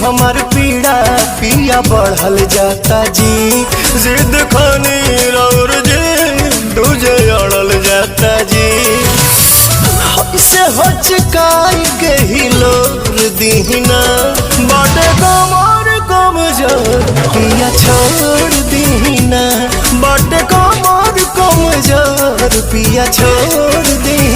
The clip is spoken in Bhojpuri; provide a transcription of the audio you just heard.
हमार पीड़ा पिया बढ़ल जाता जी। जिद खानी और जी तुझे अड़ल जाता जी। से हचकाई के ही लोर दीना बाटे कमर कमजोर पिया छोड़ दीना। बाटे कमर कमजोर पिया छोड़ दीना।